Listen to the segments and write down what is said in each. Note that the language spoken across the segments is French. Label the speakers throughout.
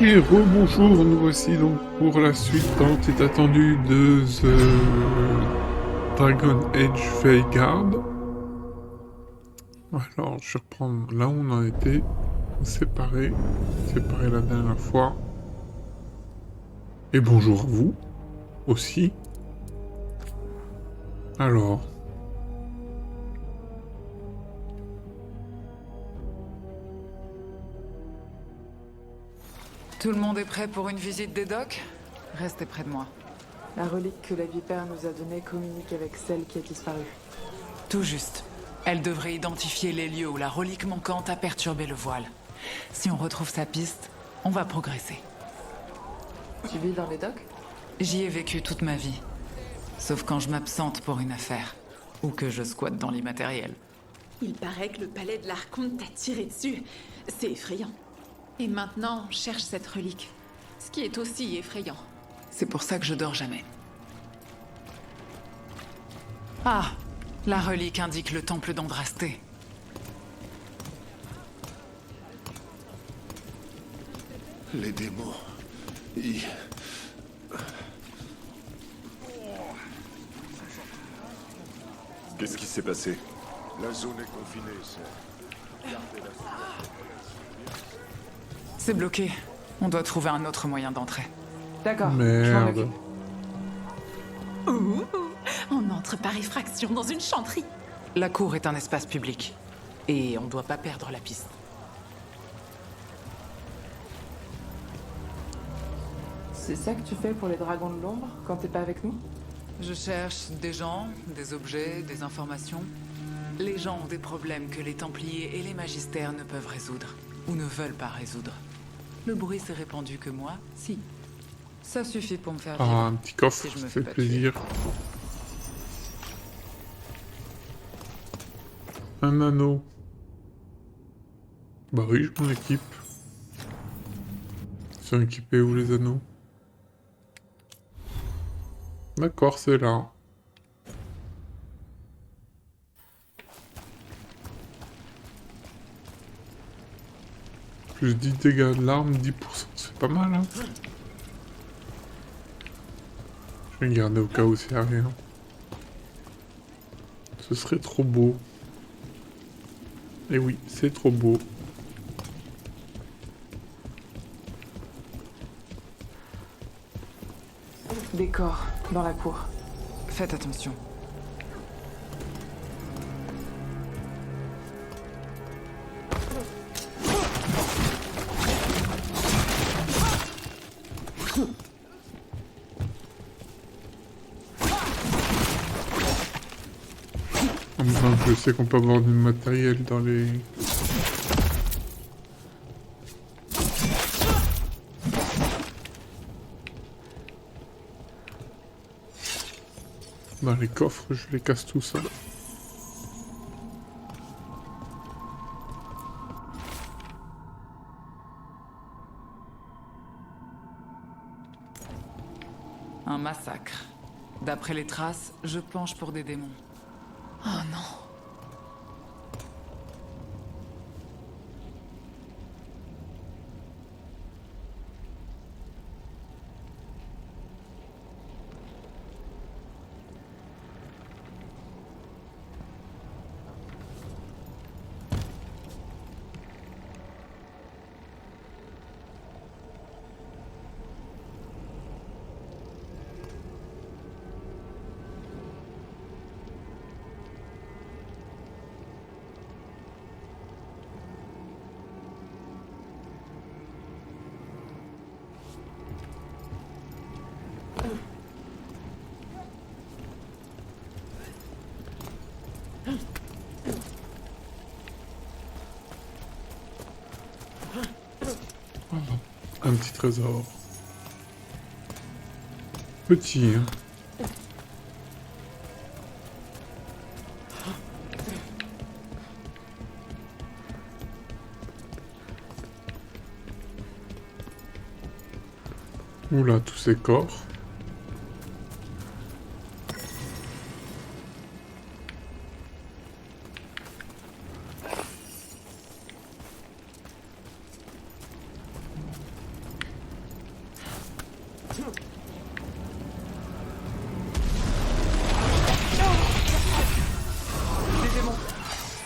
Speaker 1: Et rebonjour, nous voici donc pour la suite tant et attendue de The Dragon Age Veilguard. Alors, je vais reprendre là où on en était, séparés la dernière fois. Et bonjour à vous, aussi. Alors,
Speaker 2: Tout le monde est prêt pour une visite des docks? Restez près de moi.
Speaker 3: La relique que la vipère nous a donnée communique avec celle qui a disparu.
Speaker 2: Tout juste. Elle devrait identifier les lieux où la relique manquante a perturbé le voile. Si on retrouve sa piste, on va progresser.
Speaker 3: Tu vis dans les docks?
Speaker 2: J'y ai vécu toute ma vie. Sauf quand je m'absente pour une affaire. Ou que je squatte dans l'immatériel.
Speaker 4: Il paraît que le palais de l'Archonte t'a tiré dessus. C'est effrayant. Et maintenant, on cherche cette relique. Ce qui est aussi effrayant.
Speaker 2: C'est pour ça que je dors jamais. Ah! La relique indique le temple d'Andrasté.
Speaker 5: Les démons. Qu'est-ce qui s'est passé?
Speaker 6: La zone est confinée, sir.
Speaker 2: C'est bloqué. On doit trouver un autre moyen d'entrer.
Speaker 3: D'accord, je m'en
Speaker 1: merde.
Speaker 3: occupe.
Speaker 4: Ouh, on entre par effraction dans une chanterie.
Speaker 2: La cour est un espace public. Et on doit pas perdre la piste.
Speaker 3: C'est ça que tu fais pour les dragons de l'ombre quand t'es pas avec nous?
Speaker 2: Je cherche des gens, des objets, des informations. Les gens ont des problèmes que les Templiers et les magistères ne peuvent résoudre. Ou ne veulent pas résoudre. Le bruit s'est répandu que moi, si. Ça suffit pour me faire vivre.
Speaker 1: Ah, un petit coffre,
Speaker 2: Si je me
Speaker 1: ça
Speaker 2: fais
Speaker 1: fait
Speaker 2: pas
Speaker 1: plaisir. Un anneau. Bah oui, je m'en équipe. Ils sont équipés où les anneaux? D'accord, c'est là. Plus 10 dégâts de l'arme, 10%, c'est pas mal, hein. Je vais garder au cas où c'est rien. Ce serait trop beau. Et oui, c'est trop beau.
Speaker 3: Des corps dans la cour.
Speaker 2: Faites attention.
Speaker 1: Enfin, je sais qu'on peut avoir du matériel dans les... Dans les coffres, je les casse tout ça.
Speaker 2: Un massacre. D'après les traces, je penche pour des démons. Oh non.
Speaker 1: Un petit trésor. Petit, hein. Oula, tous ces corps.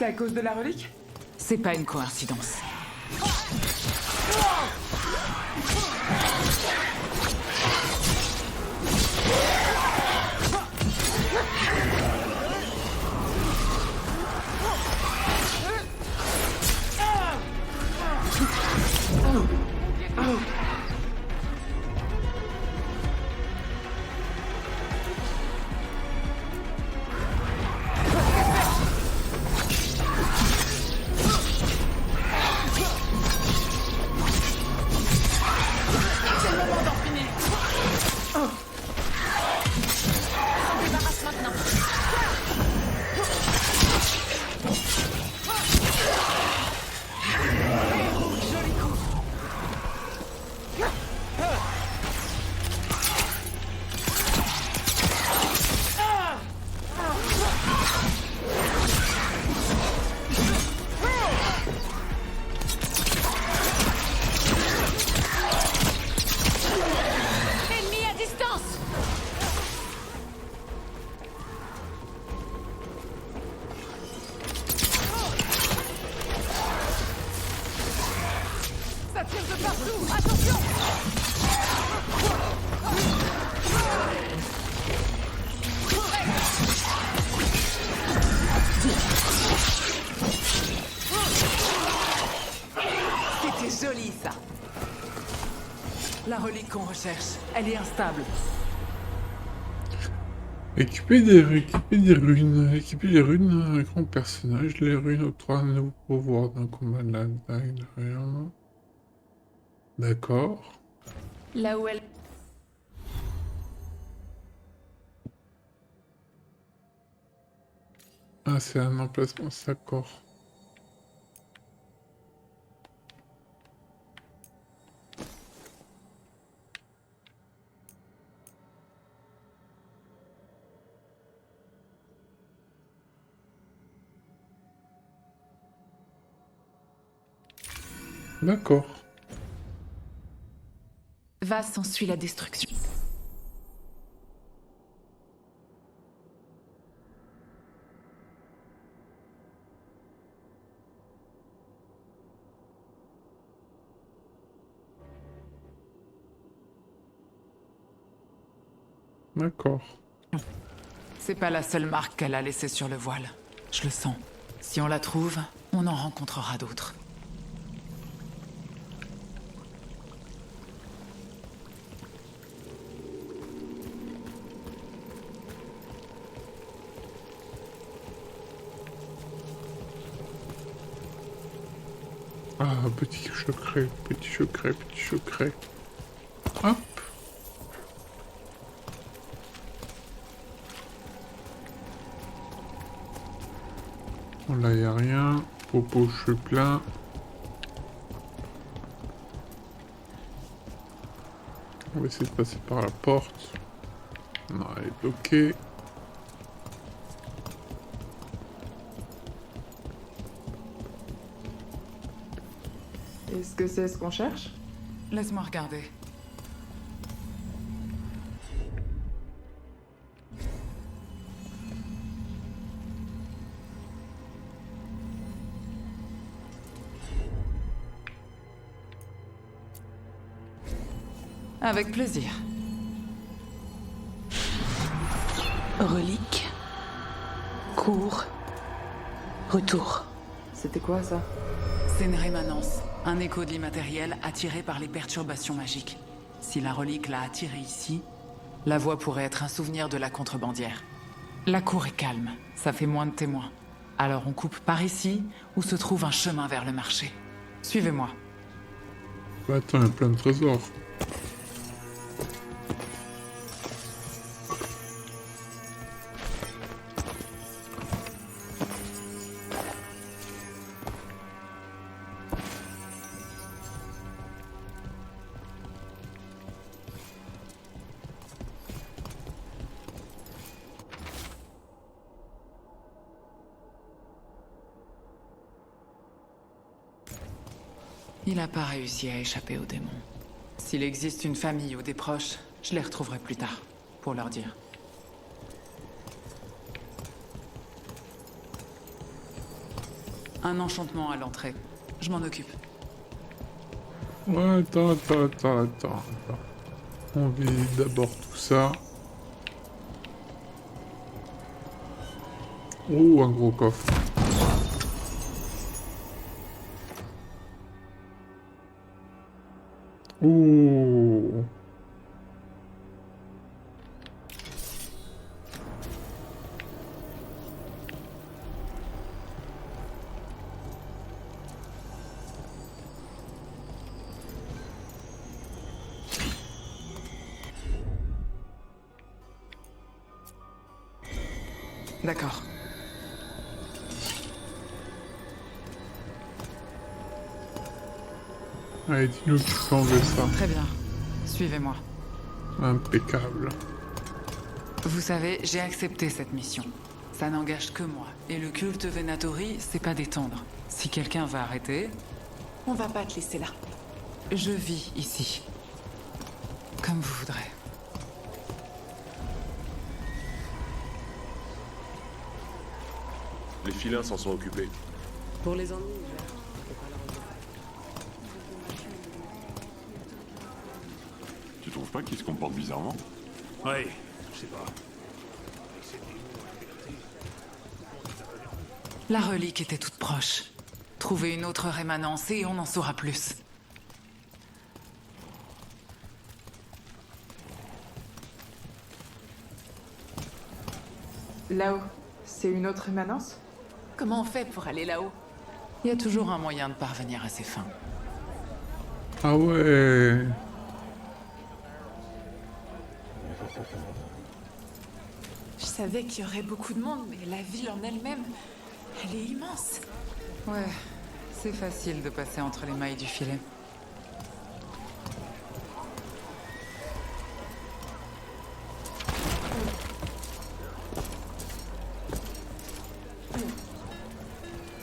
Speaker 3: à cause de la relique?
Speaker 2: C'est pas une coïncidence.
Speaker 4: Ennemi à distance! Ça tire de partout! Attention!
Speaker 2: C'était joli, ça. La relique qu'on recherche, elle est instable.
Speaker 1: Équiper des runes, un grand personnage. Les runes octroient un nouveau pouvoir d'un combat de la dague de rien. D'accord.
Speaker 4: Là où elle...
Speaker 1: Ah, c'est un emplacement, d'accord. D'accord.
Speaker 4: Va s'ensuit la destruction.
Speaker 1: D'accord.
Speaker 2: C'est pas la seule marque qu'elle a laissée sur le voile. Je le sens. Si on la trouve, on en rencontrera d'autres.
Speaker 1: Ah, petit secret, petit secret, petit secret. Hop. Bon, là, y a rien. Popo, je suis plein. On va essayer de passer par la porte. Non, elle est bloquée.
Speaker 3: Est-ce que c'est ce qu'on cherche?
Speaker 2: Laisse-moi regarder. Avec plaisir.
Speaker 7: Relique. Cours. Retour.
Speaker 3: C'était quoi ça?
Speaker 2: C'est une rémanence, un écho de l'immatériel attiré par les perturbations magiques. Si la relique l'a attiré ici, la voie pourrait être un souvenir de la contrebandière. La cour est calme, ça fait moins de témoins. Alors on coupe par ici, où se trouve un chemin vers le marché. Suivez-moi.
Speaker 1: Bah, attends, il y a plein de trésors.
Speaker 2: Il n'a pas réussi à échapper aux démons. S'il existe une famille ou des proches, je les retrouverai plus tard, pour leur dire. Un enchantement à l'entrée. Je m'en occupe.
Speaker 1: Ouais, attends. On vit d'abord tout ça. Oh, un gros coffre. Oh.
Speaker 2: D'accord.
Speaker 1: Allez, dis-nous que tu peux enlever ça.
Speaker 2: Très bien. Suivez-moi.
Speaker 1: Impeccable.
Speaker 2: Vous savez, j'ai accepté cette mission. Ça n'engage que moi. Et le culte Venatori, c'est pas détendre. Si quelqu'un va arrêter,
Speaker 4: On va pas te laisser là.
Speaker 2: je vis ici. Comme vous voudrez.
Speaker 5: Les filins s'en sont occupés.
Speaker 7: Pour les ennuis,
Speaker 5: Tu trouves pas qu'ils se comportent bizarrement?
Speaker 6: Ouais, je sais pas.
Speaker 2: La relique était toute proche. Trouvez une autre rémanence et on en saura plus.
Speaker 3: Là-haut, c'est une autre émanence?
Speaker 4: Comment on fait pour aller là-haut?
Speaker 2: Il y a toujours un moyen de parvenir à ses fins.
Speaker 1: Ah ouais.
Speaker 4: Je savais qu'il y aurait beaucoup de monde, mais la ville en elle-même, elle est immense.
Speaker 2: Ouais, c'est facile de passer entre les mailles du filet.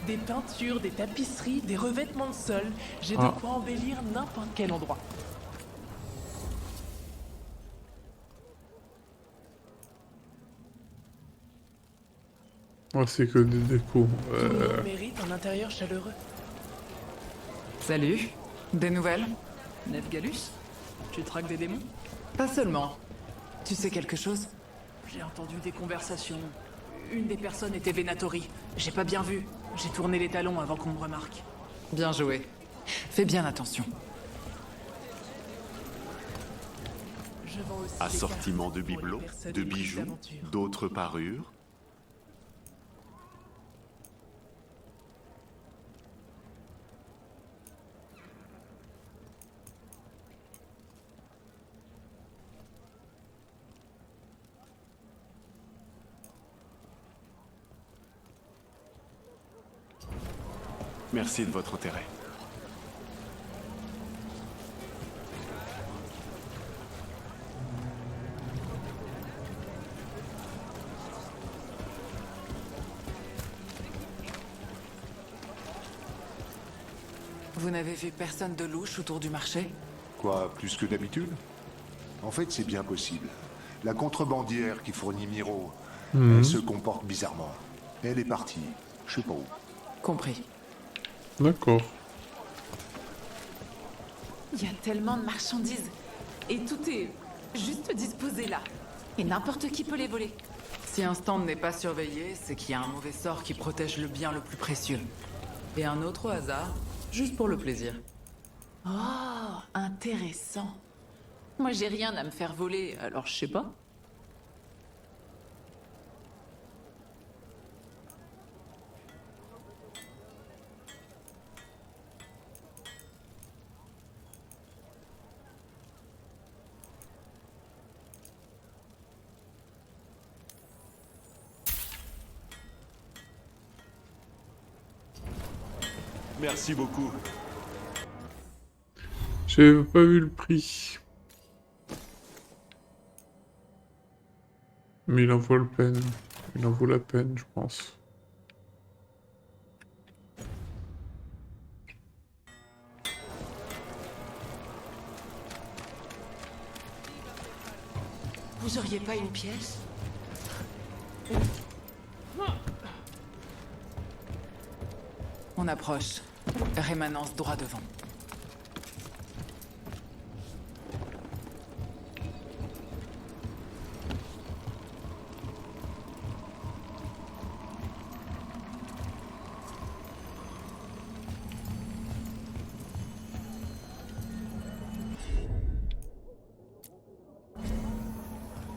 Speaker 8: Des peintures, des tapisseries, des revêtements de sol. J'ai de
Speaker 1: Ah.
Speaker 8: quoi embellir n'importe quel endroit.
Speaker 1: Oh, c'est que des décos.
Speaker 8: Tout le monde mérite un intérieur chaleureux.
Speaker 2: Salut. Des nouvelles?
Speaker 8: Nefgalus, tu traques des démons?
Speaker 2: Pas seulement. Tu sais quelque chose?
Speaker 8: J'ai entendu des conversations. Une des personnes était Venatori. J'ai pas bien vu. J'ai tourné les talons avant qu'on me remarque.
Speaker 2: Bien joué. Fais bien attention.
Speaker 8: Je vends aussi
Speaker 5: Assortiment
Speaker 8: des
Speaker 5: de
Speaker 8: cartes pour les
Speaker 5: bibelots,
Speaker 8: personnes
Speaker 5: de
Speaker 8: épris
Speaker 5: bijoux,
Speaker 8: d'aventure.
Speaker 5: d'autres parures. Merci de votre intérêt.
Speaker 2: Vous n'avez vu personne de louche autour du marché?
Speaker 6: Quoi, plus que d'habitude? En fait, c'est bien possible. La contrebandière qui fournit Miro, elle se comporte bizarrement. Elle est partie. Je sais pas où.
Speaker 2: Compris.
Speaker 1: D'accord.
Speaker 4: Il y a tellement de marchandises. Et tout est juste disposé là. Et n'importe qui peut les voler.
Speaker 2: Si un stand n'est pas surveillé, c'est qu'il y a un mauvais sort qui protège le bien le plus précieux. Et un autre au hasard, juste pour le plaisir.
Speaker 4: Oh, intéressant. Moi, j'ai rien à me faire voler, alors je sais pas.
Speaker 5: Merci beaucoup.
Speaker 1: J'ai pas vu le prix. Mais il en vaut la peine. Il en vaut la peine, je pense.
Speaker 7: Vous auriez pas une pièce?
Speaker 2: On qu'on approche. Rémanence droit devant.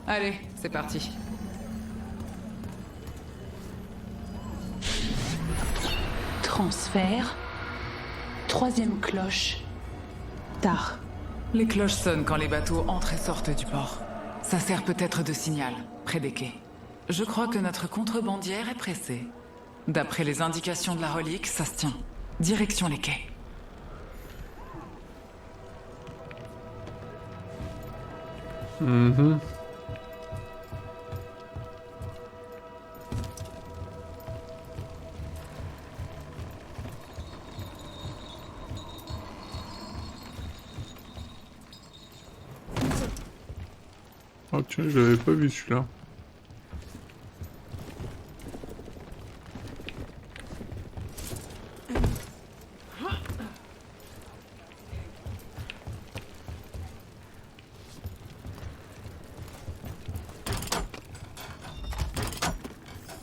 Speaker 2: Allez, c'est parti.
Speaker 4: Transfert. 3e cloche. Tard.
Speaker 2: Les cloches sonnent quand les bateaux entrent et sortent du port. Ça sert peut-être de signal, près des quais. Je crois que notre contrebandière est pressée. D'après les indications de la relique, ça se tient. Direction les quais.
Speaker 1: Mhm. Oh tiens, je l'avais pas vu celui-là.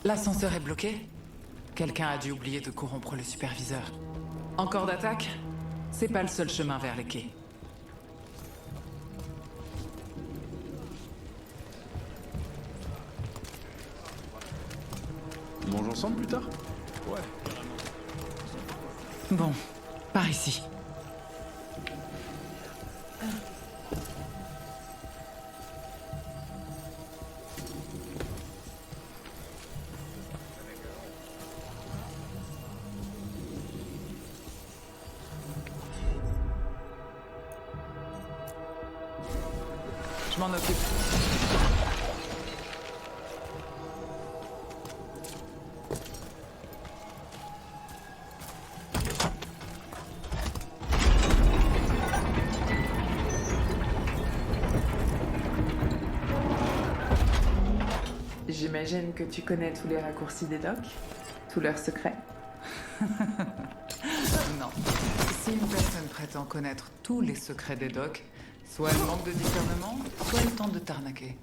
Speaker 2: L'ascenseur est bloqué. Quelqu'un a dû oublier de corrompre le superviseur. Encore d'attaque? C'est pas le seul chemin vers les quais.
Speaker 5: On mange ensemble plus tard?
Speaker 2: Bon, par ici. Je m'en occupe.
Speaker 3: J'imagine que tu connais tous les raccourcis des docks, tous leurs secrets.
Speaker 2: Non. Si une personne prétend connaître tous les secrets des docks, soit elle manque de discernement, soit elle tente de t'arnaquer.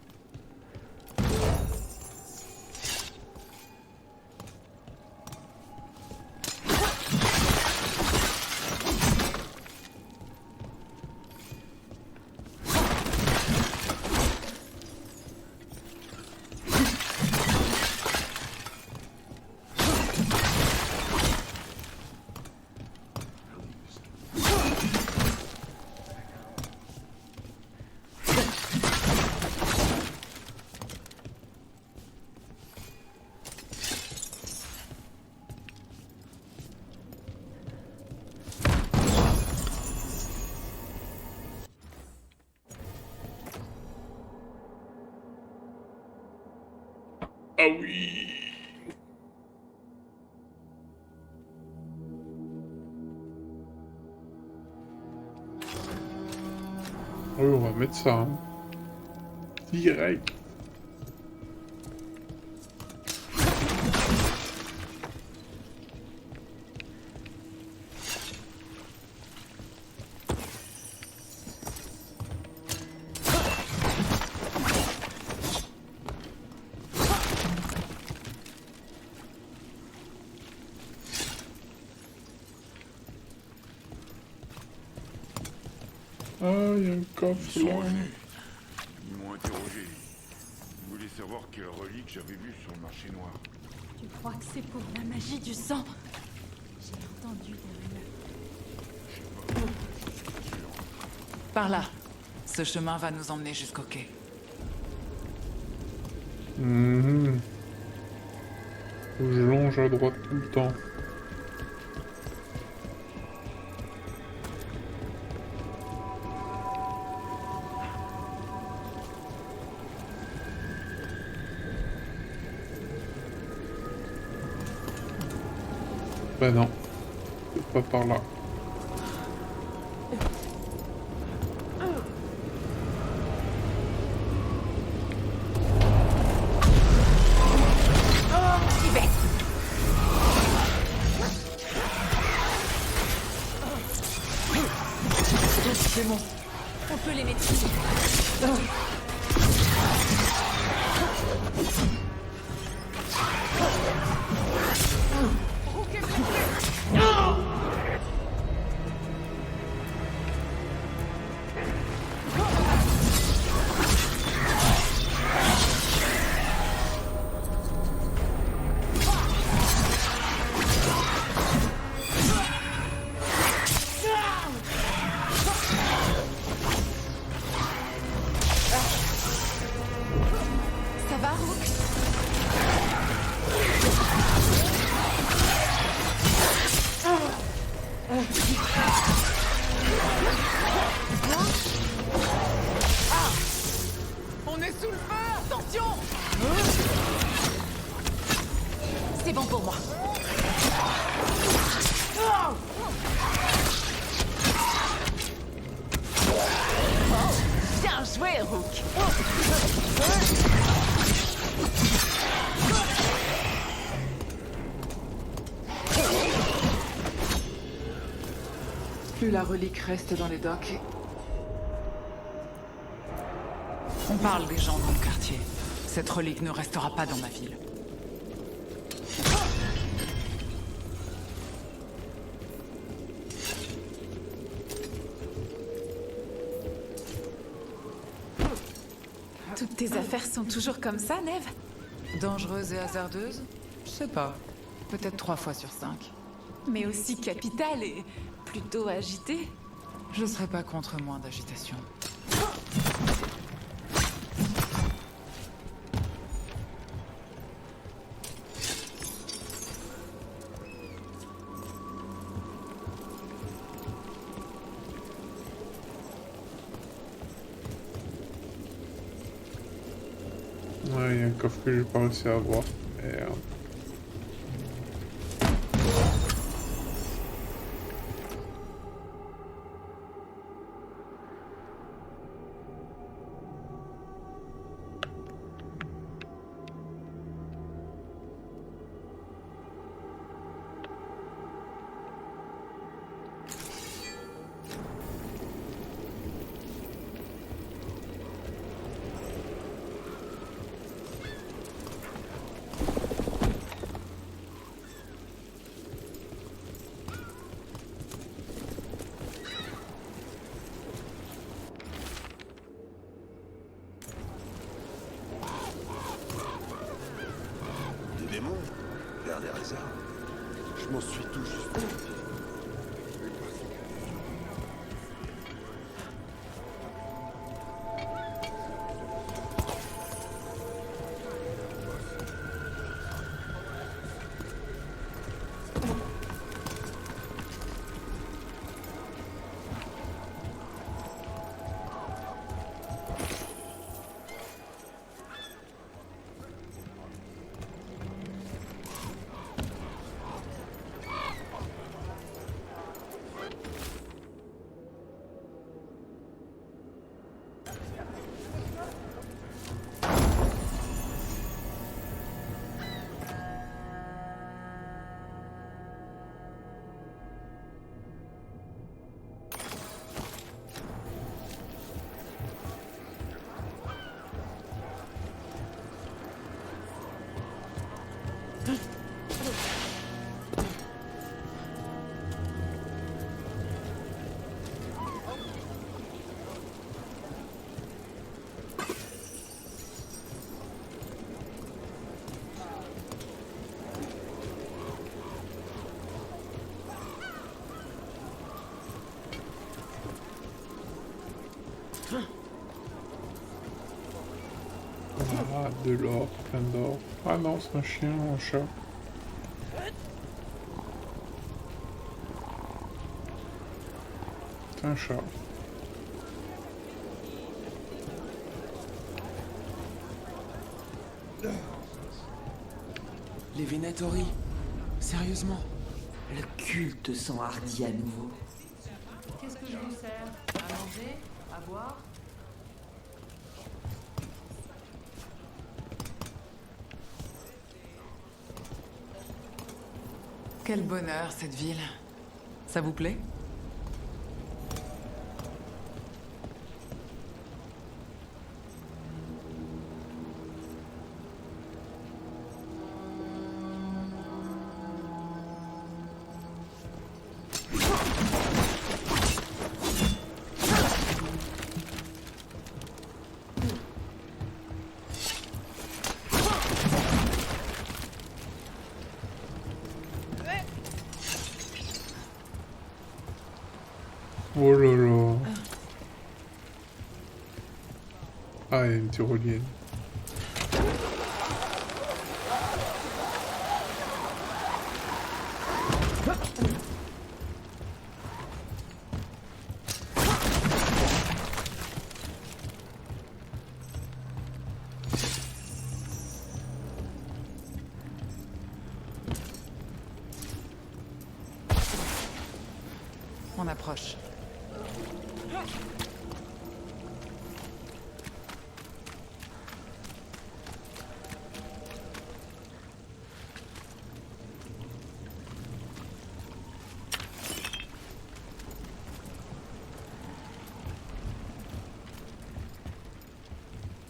Speaker 1: Ah oui. Oui, on va mettre ça. Hein. Direct. Ah, il y a un coffre
Speaker 5: Ils
Speaker 1: là.
Speaker 5: sont revenus. Ils m'ont interrogé. Ils voulaient savoir quelle relique j'avais vue sur le marché noir.
Speaker 4: Tu crois que c'est pour la magie du sang? J'ai entendu des rumeurs.
Speaker 2: Par là. Ce chemin va nous emmener jusqu'au quai.
Speaker 1: Mhm. Faut que je longe à droite tout le temps. Bah non, c'est pas par là.
Speaker 8: Ces monstres,
Speaker 4: On peut les maîtriser. Ça va, Rook?
Speaker 2: On est sous le feu! Attention!
Speaker 4: C'est bon pour moi. Bien joué, Rook.
Speaker 3: Plus la relique reste dans les docks,
Speaker 2: On parle des gens dans le quartier. Cette relique ne restera pas dans ma ville.
Speaker 4: Toutes tes affaires sont toujours comme ça, Neve?
Speaker 2: Dangereuse et hasardeuse? Je sais pas. Peut-être 3 fois sur 5.
Speaker 4: Mais aussi capitale et plutôt agitée.
Speaker 2: Je serais pas contre moins d'agitation.
Speaker 1: Ouais, il y a un coffre que j'ai pas réussi à avoir. Merde.
Speaker 9: Des démons? Vers des réserves? Je m'en suis tout juste.
Speaker 1: Ah, de l'or, plein d'or. Ah non, c'est un chien, un chat. C'est un chat.
Speaker 10: Les Venatori. Sérieusement. Le culte s'enhardit à nouveau.
Speaker 8: qu'est-ce que je vous sers? À manger? À boire?
Speaker 2: Quel bonheur, cette ville. Ça vous plaît?
Speaker 1: Oh là là. Ah, il y a une tyrolienne.
Speaker 2: On approche.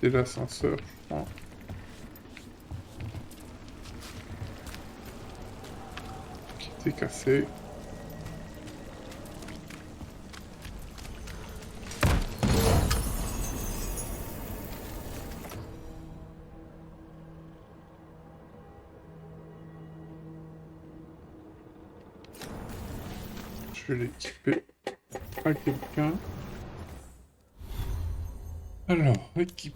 Speaker 1: C'est l'ascenseur, je crois. Qui était cassé. Je vais l'équiper à quelqu'un. Alors, équipe.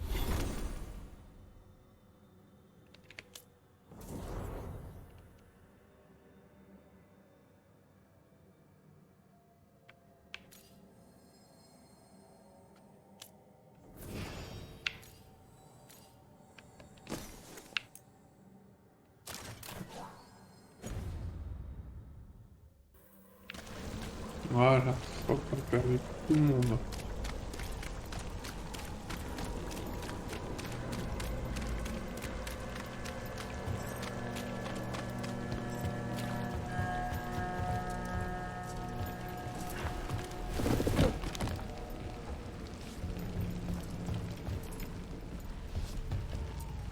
Speaker 1: Voilà, ça va permettre tout le monde.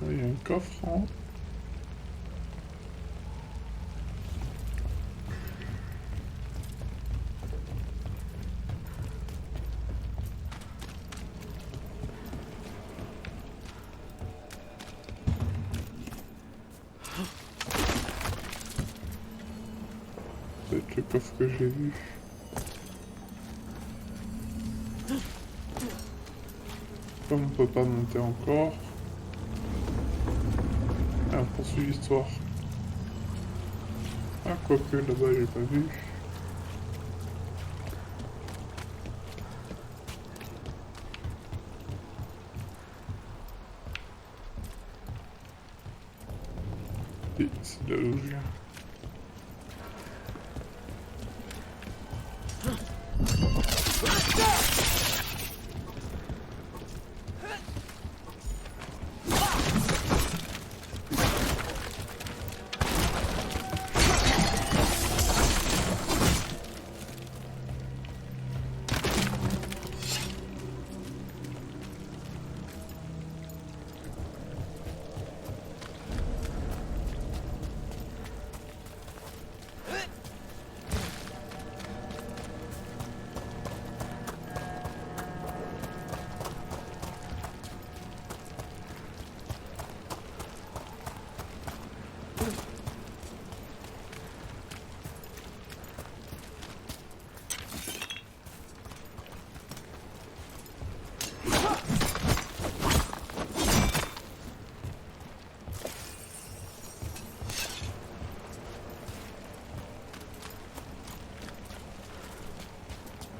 Speaker 1: Il y a un coffre, hein. C'est le coffre que j'ai vu. Comme on peut pas monter encore. Ah, on poursuit l'histoire. Ah, quoique là-bas j'ai pas vu. Et c'est de là où je viens.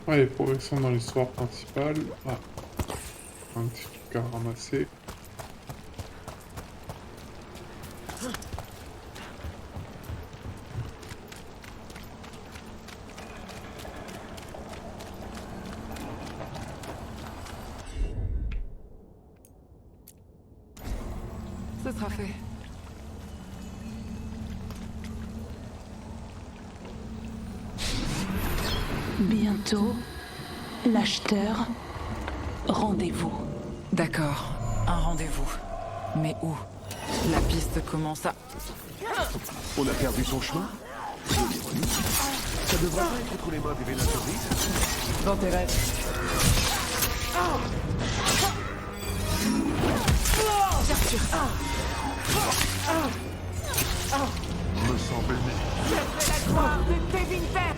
Speaker 1: Allez, progression dans l'histoire principale. Ah, un petit truc à ramasser.
Speaker 2: Ce sera fait.
Speaker 11: Bientôt, l'acheteur, rendez-vous.
Speaker 2: D'accord, un rendez-vous. Mais où? La piste commence à...
Speaker 9: On a perdu son chemin. Ça devrait pas être entre les mains des Vénatories.
Speaker 3: Dans tes rêves.
Speaker 6: Me semble
Speaker 3: C'est la gloire de Tevin Père.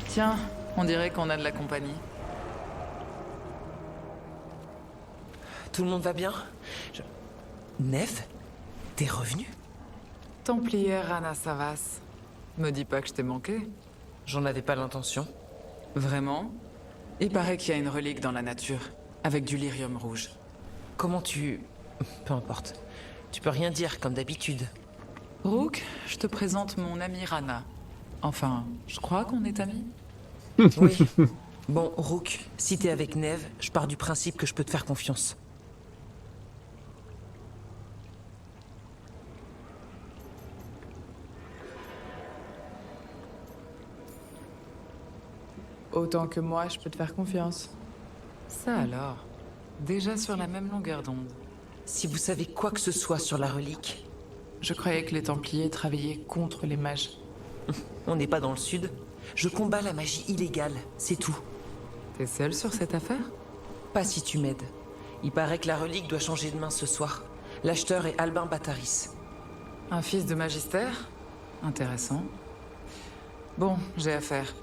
Speaker 2: Tiens, on dirait qu'on a de la compagnie.
Speaker 10: Tout le monde va bien? Neve? T'es revenu?
Speaker 2: Templière Anna Savas. Me dis pas que je t'ai manqué.
Speaker 10: J'en avais pas l'intention.
Speaker 2: Vraiment? Il paraît qu'il y a une relique dans la nature, avec du lyrium rouge.
Speaker 10: Comment tu... Peu importe. Tu peux rien dire, comme d'habitude.
Speaker 2: Rook, je te présente mon amie Rana. Enfin, je crois qu'on est amis.
Speaker 10: Oui. Bon, Rook, si t'es avec Neve, je pars du principe que je peux te faire confiance.
Speaker 3: Autant que moi, je peux te faire confiance.
Speaker 2: Ça alors. Déjà sur la même longueur d'onde.
Speaker 10: Si vous savez quoi que ce soit sur la relique...
Speaker 3: Je croyais que les Templiers travaillaient contre les mages.
Speaker 10: On n'est pas dans le sud. Je combats la magie illégale, c'est tout.
Speaker 2: T'es seule sur cette affaire?
Speaker 10: Pas si tu m'aides. Il paraît que la relique doit changer de main ce soir. L'acheteur est Albin Bataris.
Speaker 2: Un fils de magistère? Intéressant. Bon, j'ai affaire.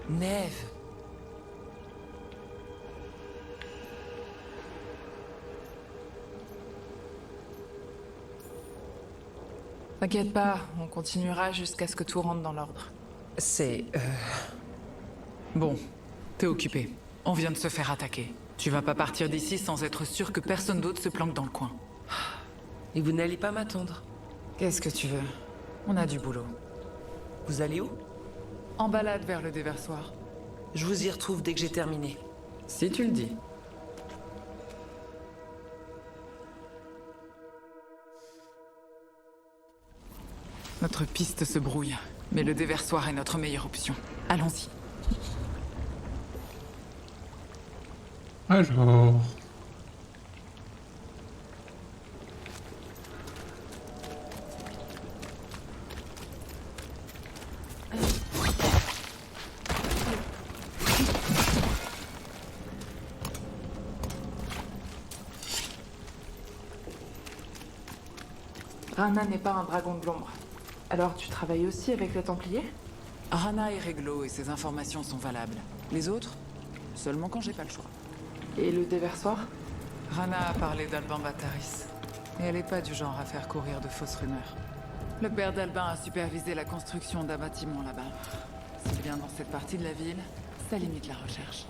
Speaker 10: Neve.
Speaker 3: T'inquiète pas, on continuera jusqu'à ce que tout rentre dans l'ordre.
Speaker 10: C'est...
Speaker 2: Bon, t'es occupé. On vient de se faire attaquer. Tu vas pas partir d'ici sans être sûr que personne d'autre se planque dans le coin.
Speaker 10: Et vous n'allez pas m'attendre?
Speaker 2: Qu'est-ce que tu veux? On a du boulot.
Speaker 10: Vous allez où?
Speaker 2: En balade vers le déversoir.
Speaker 10: Je vous y retrouve dès que j'ai terminé.
Speaker 2: Si tu le dis. Notre piste se brouille, mais le déversoir est notre meilleure option. Allons-y.
Speaker 1: Alors...
Speaker 3: Rana n'est pas un dragon de l'ombre. Alors tu travailles aussi avec les Templiers?
Speaker 2: Rana est réglo et ses informations sont valables. Les autres? Seulement quand j'ai pas le choix.
Speaker 3: Et le déversoir?
Speaker 2: Rana a parlé d'Albin Bataris. Et elle est pas du genre à faire courir de fausses rumeurs. Le père d'Albin a supervisé la construction d'un bâtiment là-bas. C'est bien dans cette partie de la ville, ça limite la recherche.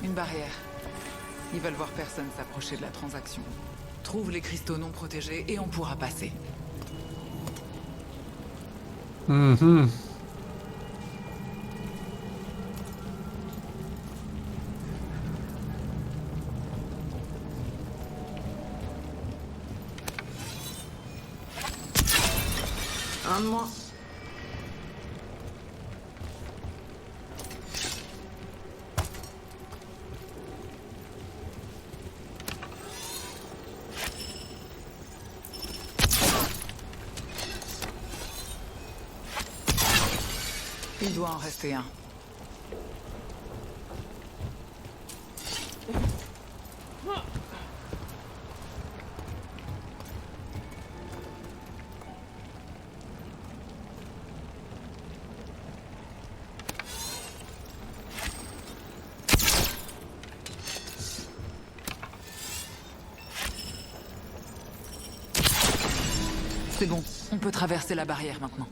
Speaker 2: Une barrière. Ils veulent voir personne s'approcher de la transaction. Trouve les cristaux non protégés et on pourra passer.
Speaker 3: Un de moins.
Speaker 2: Il doit en rester un. C'est bon, on peut traverser la barrière maintenant.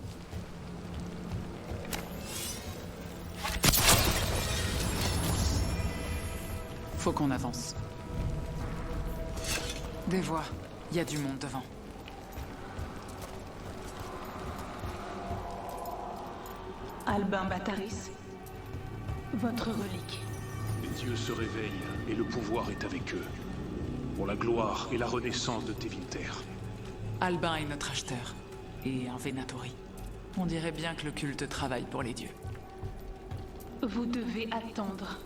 Speaker 2: Faut qu'on avance. Des voies. Il y a du monde devant.
Speaker 11: Albin Bataris. Votre relique.
Speaker 12: Les dieux se réveillent et le pouvoir est avec eux. Pour la gloire et la renaissance de Tevinter.
Speaker 2: Albin est notre acheteur. Et un Venatori. On dirait bien que le culte travaille pour les dieux.
Speaker 11: Vous devez attendre.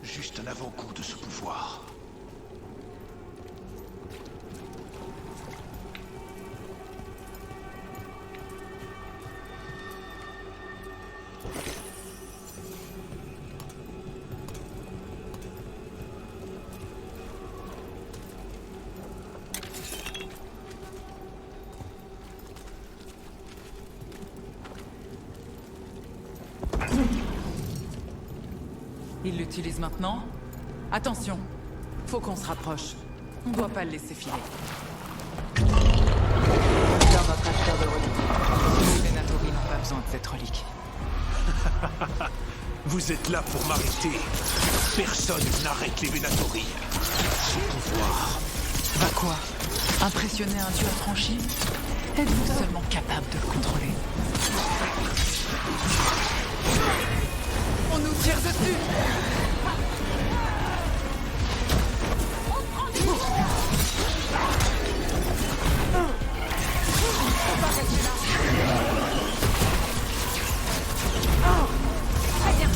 Speaker 12: Juste un avant-goût de ce pouvoir.
Speaker 2: Il l'utilise maintenant? Attention, faut qu'on se rapproche. On doit pas le laisser filer.
Speaker 3: Dans notre acheteur de relique.
Speaker 2: Les Venatori n'ont pas besoin de cette relique.
Speaker 12: Vous êtes là pour m'arrêter. Personne n'arrête les Venatori. Ce pouvoir.
Speaker 2: Bah quoi? Impressionner un dieu affranchi? Êtes-vous seulement capable de le contrôler? On nous tire dessus! On va rester là. Très bien.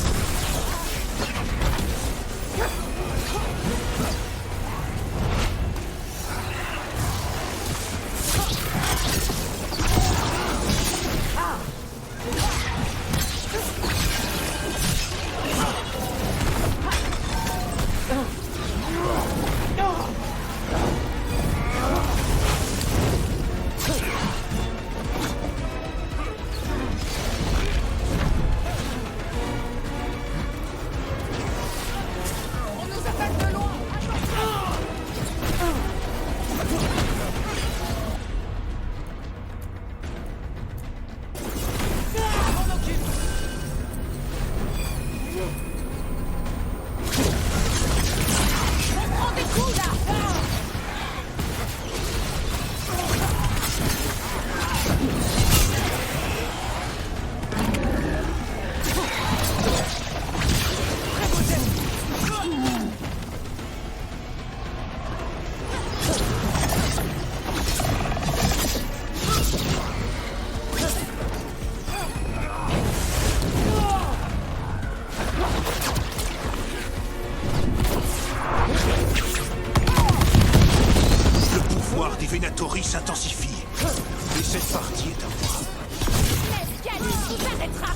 Speaker 12: Venatori s'intensifie. Et cette partie est à moi.
Speaker 4: L'escalier nous arrêtera.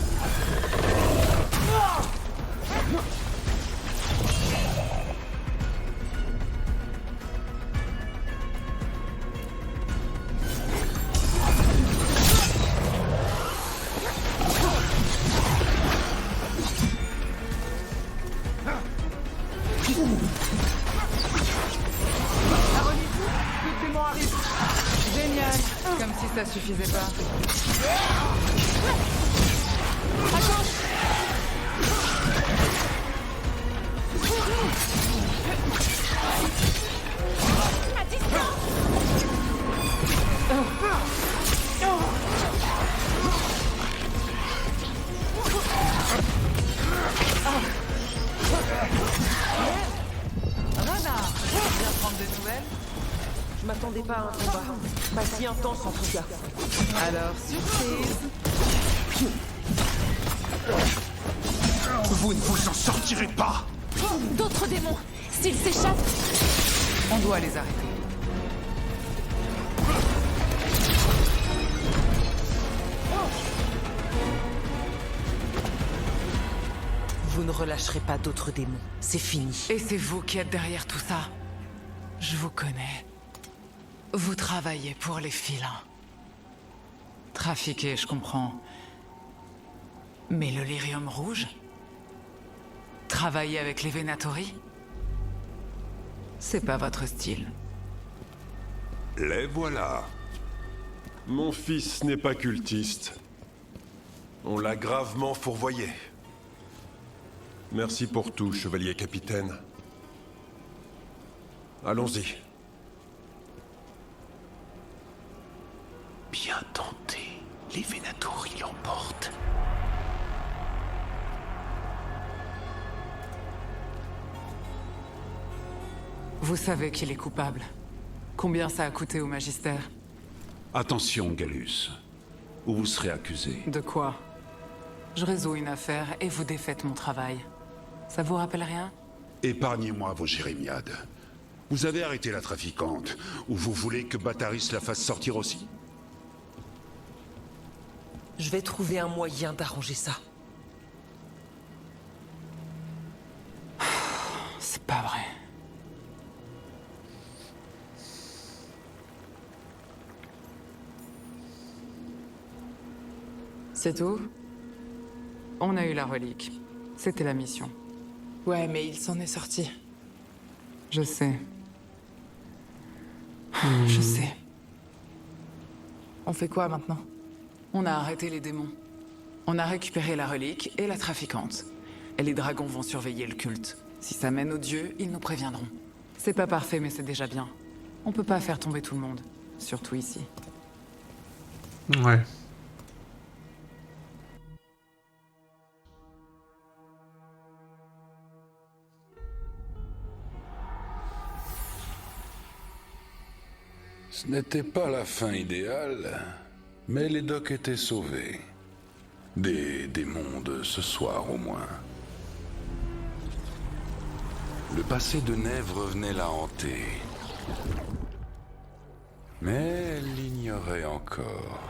Speaker 2: Génial. Comme si ça suffisait pas.
Speaker 4: À distance.
Speaker 2: Rana, viens prendre des nouvelles?
Speaker 7: Je m'attendais pas à un combat. Pas si intense en tout cas.
Speaker 2: Alors, surprise.
Speaker 12: Vous ne vous en sortirez pas.
Speaker 4: D'autres démons. S'ils s'échappent.
Speaker 2: On doit les arrêter.
Speaker 7: Vous ne relâcherez pas d'autres démons. C'est fini.
Speaker 2: Et c'est vous qui êtes derrière tout ça. Je vous connais. Vous travaillez pour les filins. Trafiquer, je comprends. Mais le lyrium rouge? Travailler avec les Venatori? C'est pas votre style.
Speaker 9: Les voilà. Mon fils n'est pas cultiste. On l'a gravement fourvoyé. Merci pour tout, chevalier capitaine. Allons-y.
Speaker 12: Bien tenté. Les Venatori l'emportent.
Speaker 2: Vous savez qu'il est coupable. Combien ça a coûté au Magistère?
Speaker 12: Attention, Gallus. Ou vous serez accusé.
Speaker 2: De quoi? Je résous une affaire et vous défaites mon travail. Ça vous rappelle rien?
Speaker 5: Épargnez-moi vos jérémiades. Vous avez arrêté la trafiquante, ou vous voulez que Bataris la fasse sortir aussi?
Speaker 7: Je vais trouver un moyen d'arranger ça.
Speaker 2: C'est pas vrai. C'est tout? On a eu la relique. C'était la mission.
Speaker 3: Ouais, mais il s'en est sorti.
Speaker 2: Je sais. Je sais.
Speaker 3: On fait quoi maintenant?
Speaker 2: On a arrêté les démons. On a récupéré la relique et la trafiquante. Et les dragons vont surveiller le culte. Si ça mène aux dieux, ils nous préviendront. C'est pas parfait, mais c'est déjà bien. On peut pas faire tomber tout le monde. Surtout ici.
Speaker 1: Ouais.
Speaker 5: Ce n'était pas la fin idéale, mais les docks étaient sauvés. Des démons de ce soir au moins. Le passé de Neve revenait la hanter. Mais elle l'ignorait encore.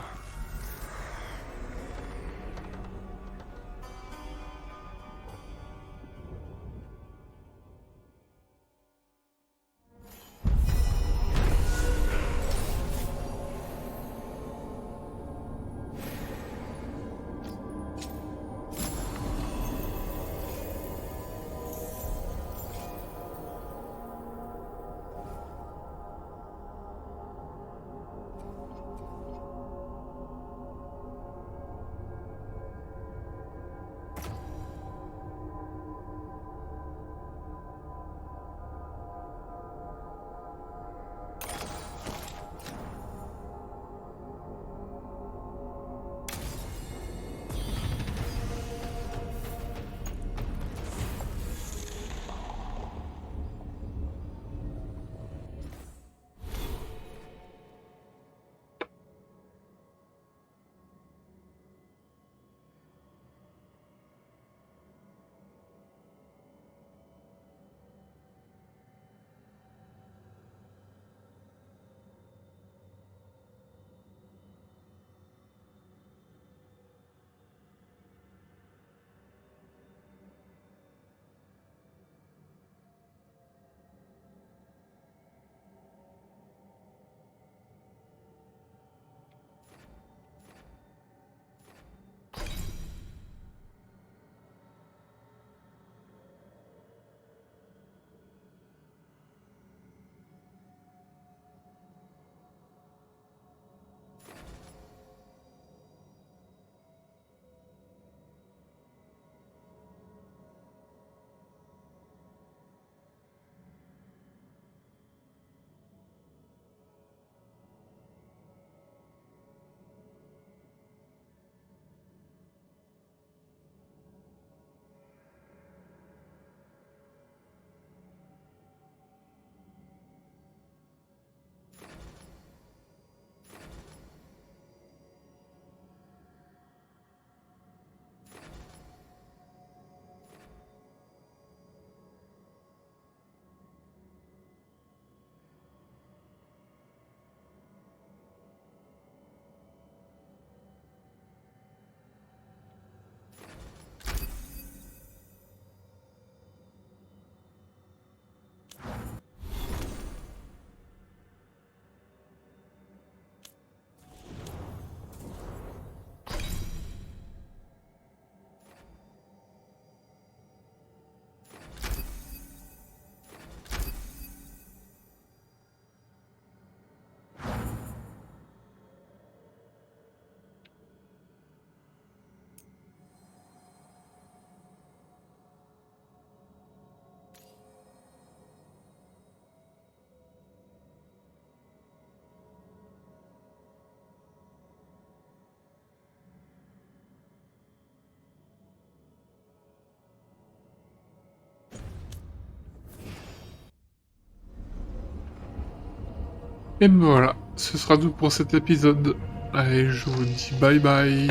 Speaker 1: Et ben voilà, ce sera tout pour cet épisode. Allez, je vous dis bye bye.